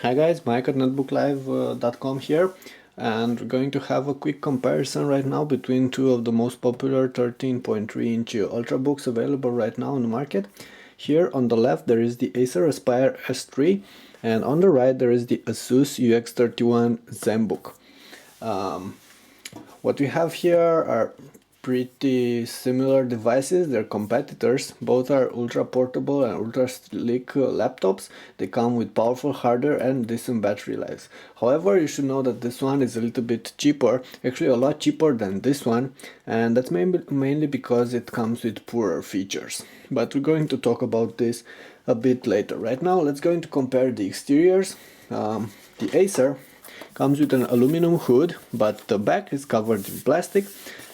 Hi guys, Mike at netbooklive.com here, and we're going to have a quick comparison right now between two of the most popular 13.3-inch ultrabooks available right now on the market. Here on the left there is the Acer Aspire S3, and on the right there is the Asus UX31 Zenbook. What we have here are pretty similar devices. They're competitors. Both are ultra portable and ultra sleek laptops. They come with powerful hardware and decent battery lives. However, you should know that this one is a little bit cheaper, actually a lot cheaper than this one, and that's mainly because it comes with poorer features. But we're going to talk about this a bit later. Right now, let's going to compare the exteriors. The Acer comes with an aluminum hood, but the back is covered in plastic,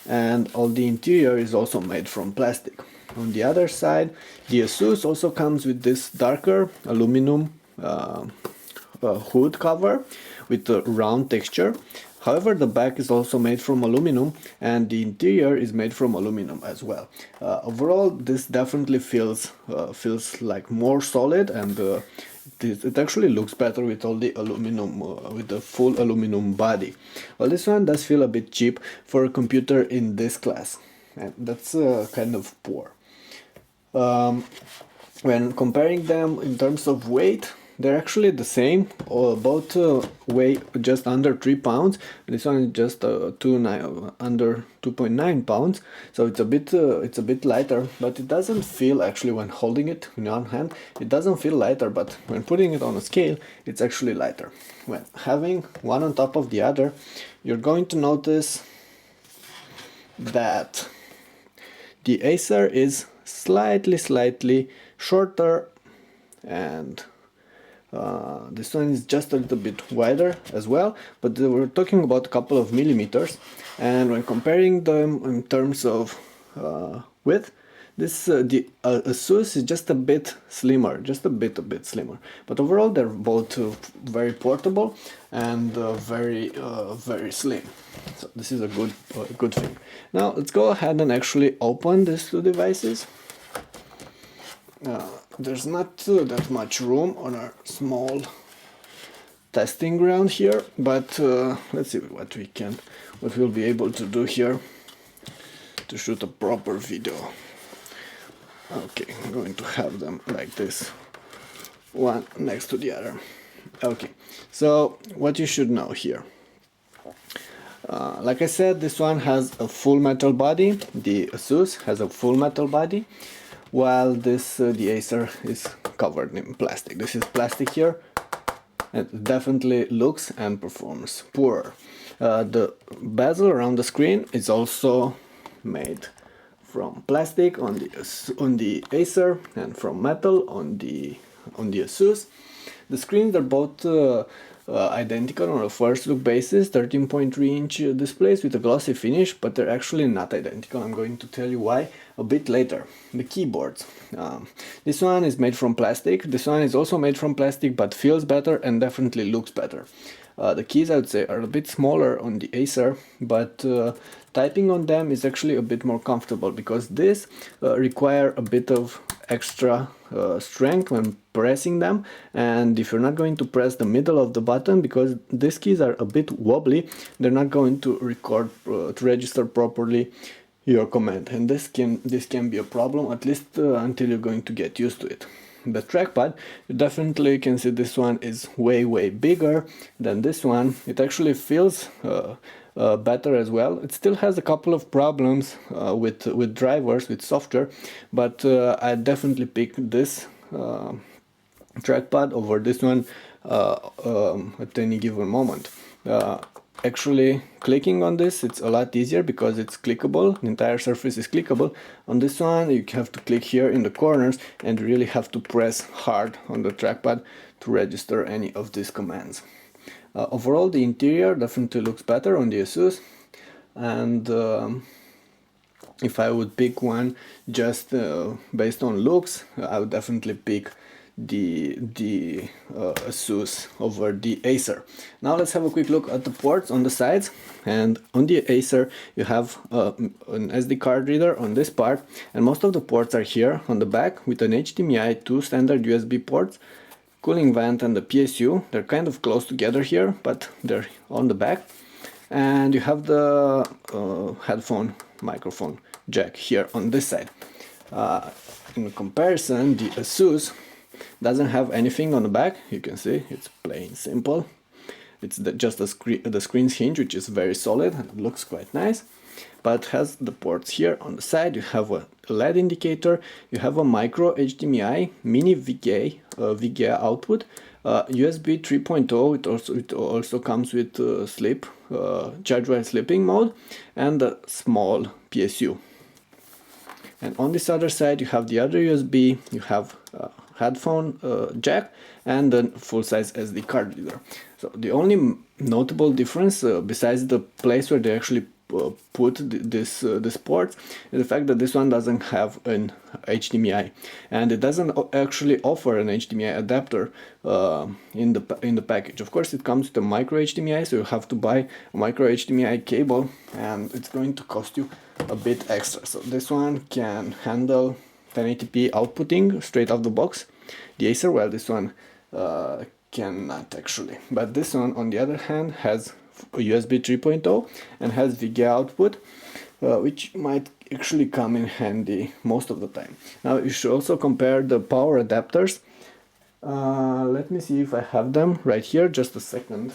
and all the interior is also made from plastic. On the other side, the Asus also comes with this darker aluminum hood cover with a round texture. However, the back is also made from aluminum and the interior is made from aluminum as well. Overall, this definitely feels like more solid, and it actually looks better with all the aluminum, with the full aluminum body. Well, this one does feel a bit cheap for a computer in this class, and that's kind of poor. When comparing them in terms of weight, they're actually the same. Both weigh just under 3 pounds. This one is just under 2.9 pounds, so it's a bit lighter, but it doesn't feel, actually when holding it in one hand, it doesn't feel lighter, but when putting it on a scale, it's actually lighter. When having one on top of the other, you're going to notice that the Acer is slightly shorter, and this one is just a little bit wider as well, but we're talking about a couple of millimeters. And when comparing them in terms of width, the Asus is just a bit slimmer, just a bit slimmer. But overall, they're both very portable and very slim. So this is a good thing. Now let's go ahead and actually open these two devices. There's not that much room on our small testing ground here, but let's see what we'll be able to do here to shoot a proper video. Okay, I'm going to have them like this, one next to the other. Okay, so what you should know here. Like I said, this one has a full metal body. The Asus has a full metal body, while this the Acer is covered in plastic. This is plastic here. It definitely looks and performs poorer. The bezel around the screen is also made from plastic on the Acer, and from metal on the Asus. The screens are both identical on a first look basis, 13.3-inch displays with a glossy finish, but they're actually not identical. I'm going to tell you why a bit later. The keyboards. This one is made from plastic. This one is also made from plastic, but feels better and definitely looks better. The keys, I would say, are a bit smaller on the Acer, but typing on them is actually a bit more comfortable, because this require a bit of extra strength when pressing them, and if you're not going to press the middle of the button, because these keys are a bit wobbly, they're not going to register properly your command, and this can be a problem, at least until you're going to get used to it. The trackpad, you definitely can see this one is way bigger than this one. It actually feels better as well. It still has a couple of problems with drivers, with software, but I definitely pick this trackpad over this one at any given moment. Actually, clicking on this, it's a lot easier because it's clickable. The entire surface is clickable. On this one, you have to click here in the corners, and you really have to press hard on the trackpad to register any of these commands. Overall, the interior definitely looks better on the Asus, and if I would pick one just based on looks, I would definitely pick the Asus over the Acer. Now let's have a quick look at the ports on the sides. And on the Acer you have an SD card reader on this part, and most of the ports are here on the back with an HDMI, two standard USB ports, cooling vent and the PSU. They're kind of close together here, but they're on the back. And you have the headphone microphone jack here on this side. In comparison, the Asus doesn't have anything on the back. You can see it's plain simple. It's just the screen's hinge, which is very solid and it looks quite nice. But has the ports here on the side. You have a LED indicator, you have a micro HDMI, mini VGA output, USB 3.0. It also comes with sleep, charge while sleeping mode, and a small PSU. And on this other side you have the other USB, you have a headphone jack, and a full-size SD card reader. So the only notable difference, besides the place where they actually put this port, is the fact that this one doesn't have an HDMI, and it doesn't actually offer an HDMI adapter in the package. Of course, it comes with a micro HDMI, so you have to buy a micro HDMI cable, and it's going to cost you a bit extra. So this one can handle 1080p outputting straight off the box. The Acer, well, this one cannot actually, but this one on the other hand has a USB 3.0 and has VGA output, which might actually come in handy most of the time. Now you should also compare the power adapters. Let me see if I have them right here, just a second.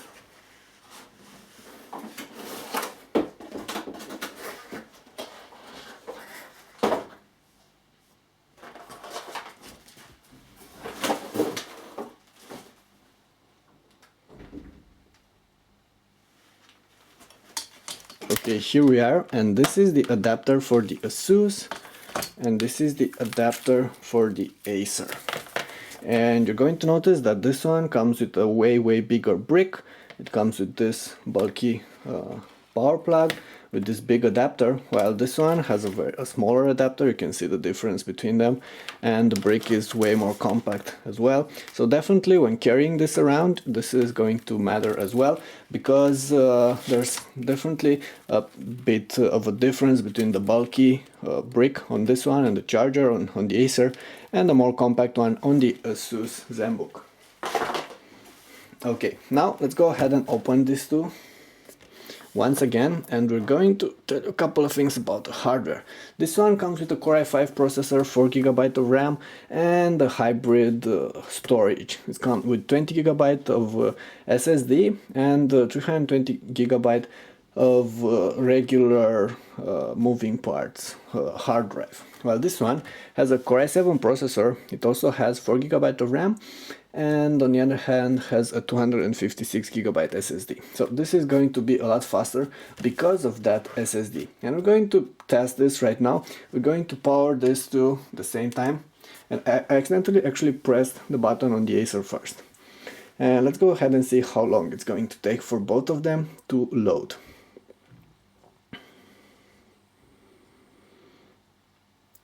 Okay, here we are, and this is the adapter for the Asus, and this is the adapter for the Acer. And you're going to notice that this one comes with a way bigger brick. It comes with this bulky power plug with this big adapter, while this one has a smaller adapter. You can see the difference between them, and the brick is way more compact as well. So definitely when carrying this around, this is going to matter as well, because there's definitely a bit of a difference between the bulky brick on this one and the charger on the Acer, and the more compact one on the Asus Zenbook. Okay, now let's go ahead and open these two once again, and we're going to tell you a couple of things about the hardware. This one comes with a Core i5 processor, 4GB of RAM, and a hybrid storage. It's comes with 20GB of SSD and 320GB of regular moving parts hard drive. Well, this one has a Core i7 processor. It also has 4GB of RAM, and on the other hand has a 256GB SSD. So this is going to be a lot faster because of that SSD. And we're going to test this right now. We're going to power this to the same time. And I accidentally actually pressed the button on the Acer first. And let's go ahead and see how long it's going to take for both of them to load.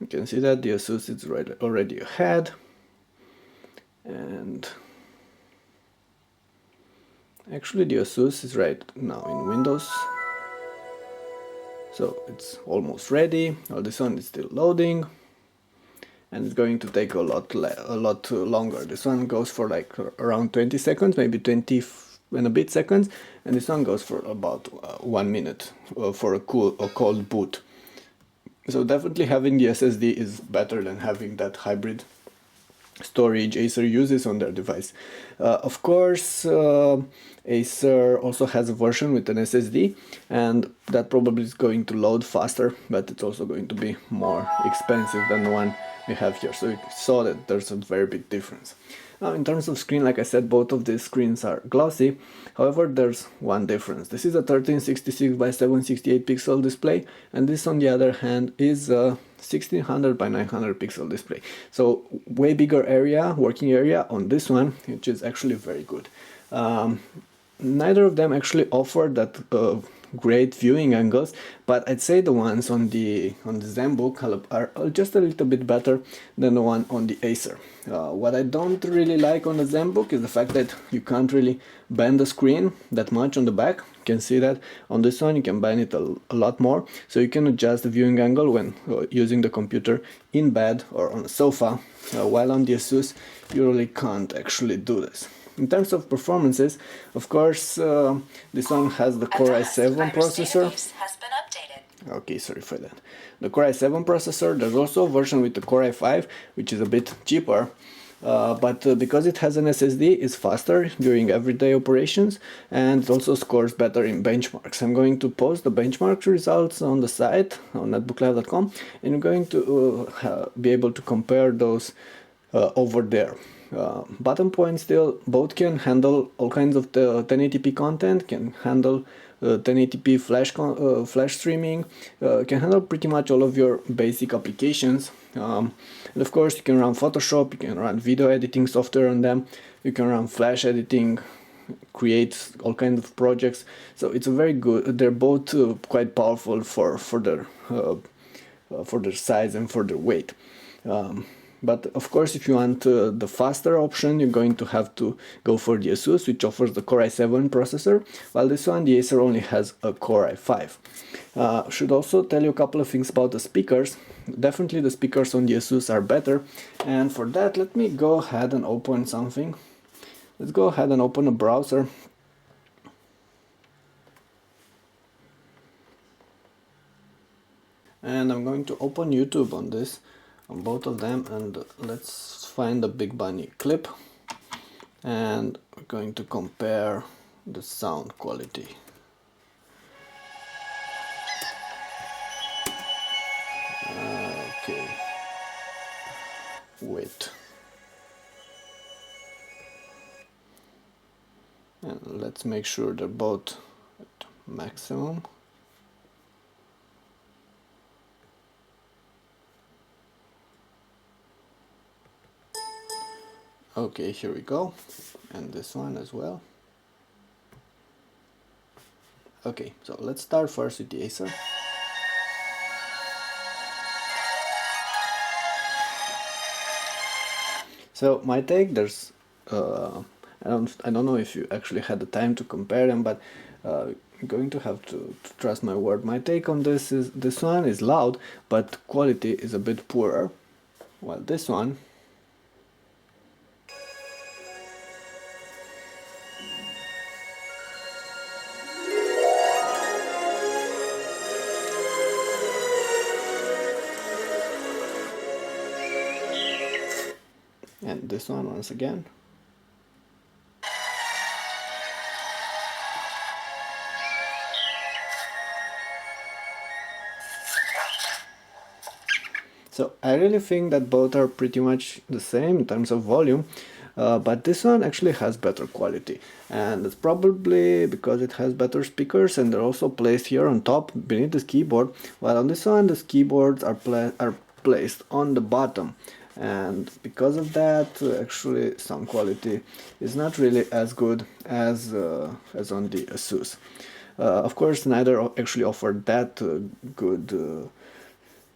You can see that the Asus is already ahead. And actually the Asus is right now in Windows, so it's almost ready. Well, this one is still loading, and it's going to take a lot longer. This one goes for like around 20 seconds, maybe 20 and a bit seconds, and this one goes for about 1 minute for a cold boot. So definitely having the SSD is better than having that hybrid storage Acer uses on their device. Of course, Acer also has a version with an SSD, and that probably is going to load faster, but it's also going to be more expensive than the one we have here. So you saw that there's a very big difference. Now, in terms of screen, like I said, both of these screens are glossy. However, there's one difference. This is a 1366 by 768 pixel display, and this, on the other hand, is a 1600 by 900 pixel display. So way bigger area, working area on this one, which is actually very good. Neither of them actually offer that great viewing angles, but I'd say the ones on the Zenbook are just a little bit better than the one on the Acer. What I don't really like on the Zenbook is the fact that you can't really bend the screen that much on the back. You can see that on this one you can bend it a lot more, so you can adjust the viewing angle when using the computer in bed or on a sofa, while on the Asus you really can't actually do this. In terms of performances, of course, this one has the Core i7 processor. Okay, sorry for that. The Core i7 processor. There's also a version with the Core i5, which is a bit cheaper, but because it has an SSD, it's faster during everyday operations, and it also scores better in benchmarks. I'm going to post the benchmark results on the site on netbooklive.com, and I'm going to be able to compare those over there. Bottom point still, both can handle all kinds of the 1080p content, can handle 1080p flash streaming, can handle pretty much all of your basic applications. And of course you can run Photoshop, you can run video editing software on them, you can run flash editing, create all kinds of projects. So it's a very good, they're both quite powerful for their size and for their weight. But of course, if you want the faster option, you're going to have to go for the Asus, which offers the Core i7 processor, while this one, the Acer, only has a Core i5. Should also tell you a couple of things about the speakers. Definitely the speakers on the Asus are better, and for that, let me go ahead and open something. Let's go ahead and open a browser. And I'm going to open YouTube on this, on both of them, and let's find the Big Bunny clip, and we're going to compare the sound quality. Okay, wait, and let's make sure they're both at maximum. Okay, here we go, and this one as well. Okay, so let's start first with the Acer. So my take, there's I don't know if you actually had the time to compare them, but you're going to have to trust my word. My take on this is this one is loud, but quality is a bit poorer, while this one and this one once again. So I really think that both are pretty much the same in terms of volume, but this one actually has better quality, and it's probably because it has better speakers, and they're also placed here on top beneath this keyboard, while on this one the keyboards are placed on the bottom, and because of that actually sound quality is not really as good as on the Asus. Of course, neither actually offered that good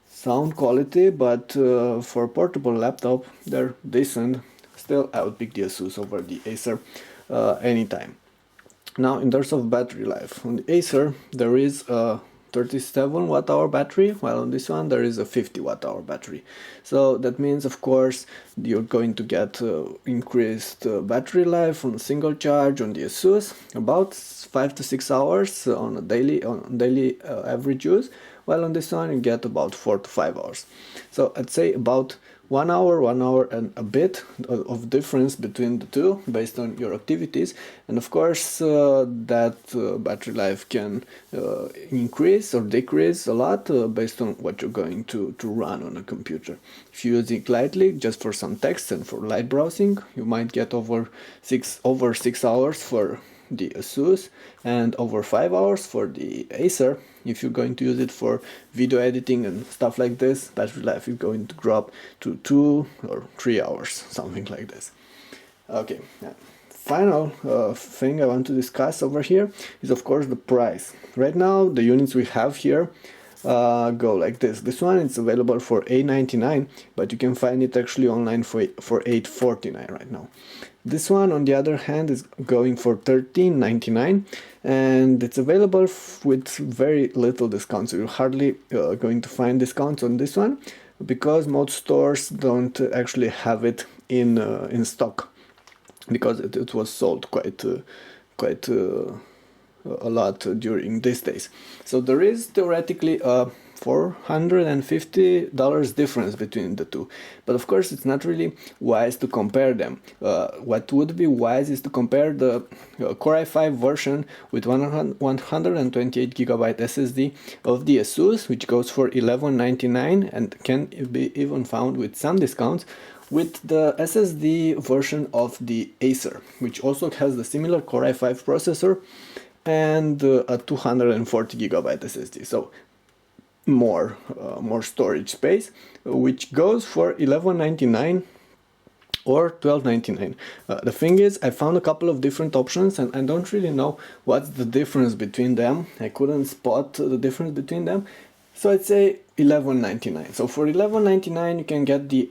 sound quality, but for a portable laptop they're decent. Still, I would pick the Asus over the Acer anytime. Now, in terms of battery life, on the Acer there is a 37 watt-hour battery, while on this one there is a 50 watt-hour battery. So that means, of course, you're going to get increased battery life on a single charge on the Asus, about 5 to 6 hours on daily average use, while on this one you get about 4 to 5 hours. So I'd say about 1 hour and a bit of difference between the two based on your activities, and of course that battery life can increase or decrease a lot based on what you're going to run on a computer. If you use it lightly, just for some text and for light browsing, you might get over 6 hours for the Asus and over 5 hours for the Acer. If you're going to use it for video editing and stuff like this, battery life is going to drop to 2 or 3 hours, something like this. Okay, final thing I want to discuss over here is of course the price. Right now the units we have here go like this. This one is available for $8.99, but you can find it actually online for $8.49 right now. This one on the other hand is going for $13.99, and it's available with very little discounts. So you're hardly going to find discounts on this one because most stores don't actually have it in stock, because it was sold quite a lot during these days. So there is theoretically a $450 difference between the two, but of course it's not really wise to compare them. What would be wise is to compare the Core i5 version with 128GB SSD of the Asus, which goes for $11.99 and can be even found with some discounts, with the SSD version of the Acer, which also has the similar Core i5 processor and a 240GB SSD, so more storage space, which goes for $11.99 or $12.99. The thing is, I found a couple of different options and I don't really know what's the difference between them. I couldn't spot the difference between them, so I'd say $11.99. So for $11.99 you can get the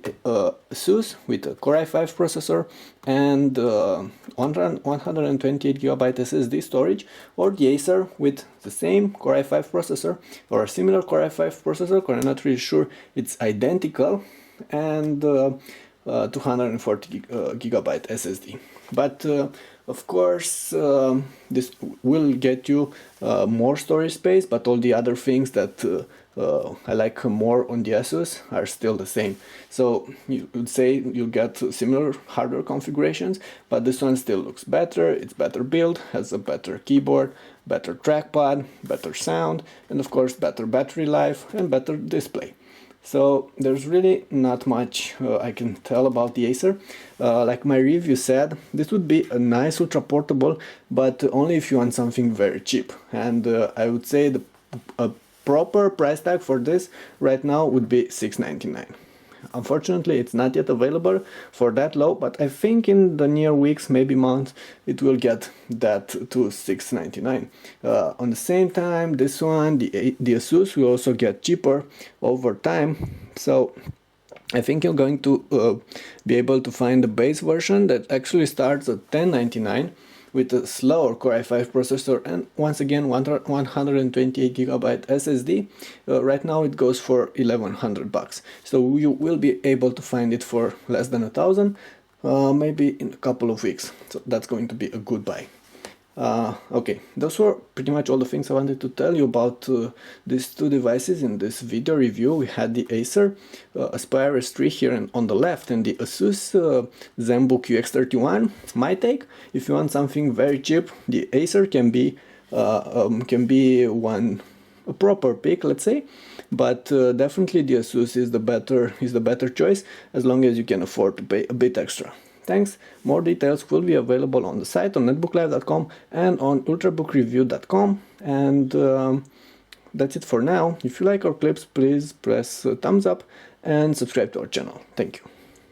Asus with a Core i5 processor and 128GB SSD storage, or the Acer with the same Core i5 processor or a similar Core i5 processor, because I'm not really sure it's identical, and 240GB SSD. But of course this will get you more storage space, but all the other things that I like more on the Asus are still the same. So you would say you get similar hardware configurations, but this one still looks better, it's better built, has a better keyboard, better trackpad, better sound, and of course better battery life and better display. So there's really not much I can tell about the Acer. Like my review said, this would be a nice ultra portable, but only if you want something very cheap. And I would say the proper price tag for this right now would be $6.99. Unfortunately, it's not yet available for that low, but I think in the near weeks, maybe months, it will get that to $6.99. On the same time, this one, the Asus, will also get cheaper over time. So I think you're going to be able to find the base version that actually starts at $10.99 with a slower Core i5 processor and once again 128GB SSD. Right now it goes for $1,100, so you will be able to find it for less than $1,000, maybe in a couple of weeks. So that's going to be a good buy. Okay, those were pretty much all the things I wanted to tell you about these two devices in this video review. We had the Acer Aspire S3 here on the left, and the Asus Zenbook UX31. My take: if you want something very cheap, the Acer can be a proper pick, let's say, but definitely the Asus is the better choice, as long as you can afford to pay a bit extra. Thanks. More details will be available on the site on netbooklive.com and on ultrabookreview.com. And that's it for now. If you like our clips, please press thumbs up and subscribe to our channel. Thank you.